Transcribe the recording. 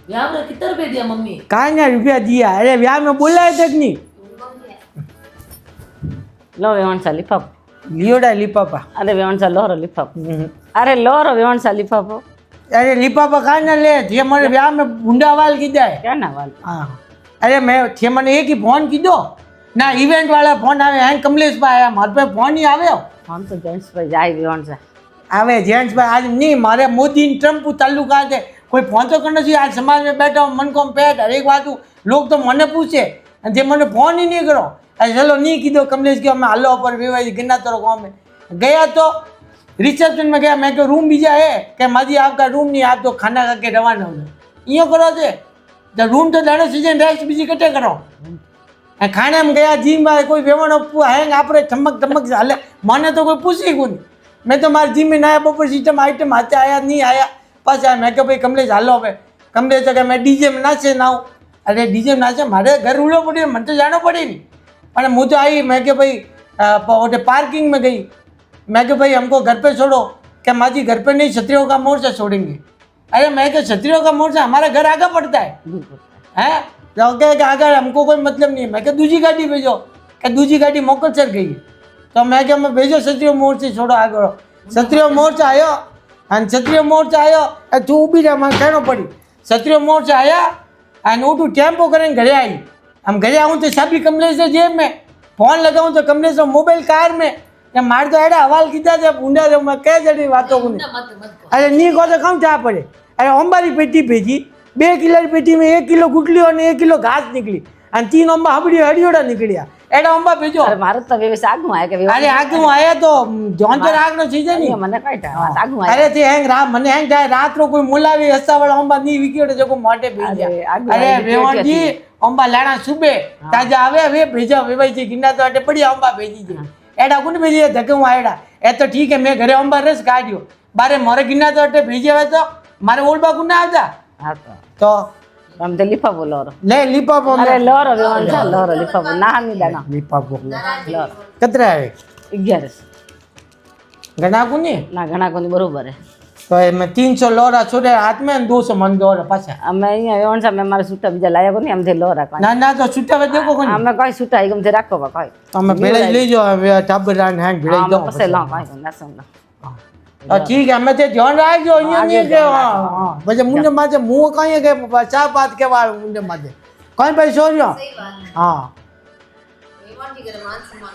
ब्याह में कितने रुपए दिया मम्मी? कहाँ ना रुपया दिया? अरे ब्याह में बोला है तक नहीं। लो वेवण सा लिफाफो लियोड़ा लिपापा। अरे वेवण सा लोरो लिफाफो अरे लोरो वेवण सा लिफाफो अरे लिपापा कहाँ ना ले थे मैंने ब्याह में बुंडा वाल की जाए। क्या ना वाल हाँ अरे मैं थे मैंने एक ही फोन की दो ना इवेंट वाला फोन आवे हैं कमलेश भाई आया मारे पे फोन ही आवे हो। हम तो जेंट्स पे जाए वेवण सा आवे जेंट्स भाई आज नहीं मारे मोदी ट्रम्प ताल्लुका थे कोई फोन तो करना चाहिए। आज समाज में बैठा हूँ मन को पेट हर एक बात लोग तो मने पूछे जे मैंने फोन ही नहीं करो। अरे चलो नहीं की दो कमलेश की मैं हालो पर विवाह गिरना तो गाँव में गया तो रिसेप्शन में गया मैं क्यों रूम बीजा है क्या माजी आपका रूम नहीं आप तो खाना खा के रवाना हो यो करो थे तो रूम तो दाड़ो सीजन रेस्ट बीजी कटे करो। खाने में गया जिम में कोई वेवण हैंग आप चमक चमक से हाले मैंने तो कोई पूछी को नहीं। मैं तो मारे जिम में नया बपोर सिस्टम आइटम हाथे आया नहीं आया पास आया मैं क्या भाई कमलेश हालो पे कमलेश तो मैं डीजे में नाचे ना हूँ। अरे डीजे में नाचे मारे घर उड़ो पड़े मन तो जाना पड़े नहीं अरे मुझे तो आई मैं क्या भाई पार्किंग में गई मैं क्या भाई हमको घर पे छोड़ो क्या माजी घर पे नहीं क्षत्रियों का मोर्चा छोड़ेंगे। अरे मैं क्या क्षत्रियों का मोर्चा हमारा घर आगे पड़ता है हैं तो क्या आगे हमको कोई मतलब नहीं है। मैं क्या दूसरी गाड़ी भेजो क्या दूसरी गाड़ी मोकल चल गई तो मैं क्या मैं भेजो क्षत्रिय मोर्चे छोड़ो आगे क्षत्रिय मोर्चा आयो અને ક્ષત્રિય મોરચા આવ્યો તું ઊભી રહે મને કહેણો પડી ક્ષત્રિય મોરચા આવ્યા અને હું તું ટેમ્પો કરીને ઘરે આવી આમ ઘરે આવું તો સાબી કમલેશ જેબ में फोन लगाऊँ तो कमलेश मोबाइल कार में मार तो एडा हवाल कीधा थे ऊंडा रे मैं कह जड़ी बातों को अरे नी को तो कम चाह पड़े। अरे अंबारी पेटी भेजी 2 किलो पेटी में 1 किलो गुटली और 1 किलो घास निकली और 3 अंबा हबड़ी हड़ियोड़ा निकलिया एडा अंबा भेजो। अरे मारे तो वेवे आगू आया के अरे आगू आया तो जोन तो राग नो सीजन नहीं मने काई था आगू आया अरे ते हैंग रात मने हैंग जाए रात रो कोई मुलावी हस्सा वाला अंबा नी विकियो जो को मोटे भेजा। अरे वेवण जी अंबा लाना सुबे ताजा आवे वे भेजो वे भाई जी गिन्ना तो अटे बढ़िया अंबा भेजी जी एडा कुन भेजी धक्के आएडा ए तो ठीक है मैं घरे अंबा रस काढ्यो बारे मोरे गिन्ना तो अटे भेजी आवे तो मारे ओलबा कुन आवता। हां तो हम तो लिफाफो लोरो ले लिपापो अरे लोरो वेवण सा लोरो लिफाफो ना हम दाना लिपापो लोरो कितने आवे 11 घना कुनी ना घना कोनी बरोबर है तो मैं 300 लोरा छोड़े हाथ में 200 मन दोरा पाछा અમે અહીંયા વેવણ सा में मारे सूटा बीजा लाया कोनी हम थे लोरा कोनी ना ना तो छूटा वे देखो कोनी અમે કોઈ सूटा એકમ थे રાખો બા કોઈ તમે ભેળા જ લઈ જાઓ ટાબરાન હેંગ ભેળા हम દો पसे ला કોઈ ना संग तो ठीक है मैं ते ध्यान રાખજો અહીંયા નહીં કે हां પછી મુંડે માથે મું કાંઈ કે ચા પાત કે વાળ મુંડે માથે કોઈ ભાઈ સોર્યો सही बात है हां मेहमान की घर मान सम्मान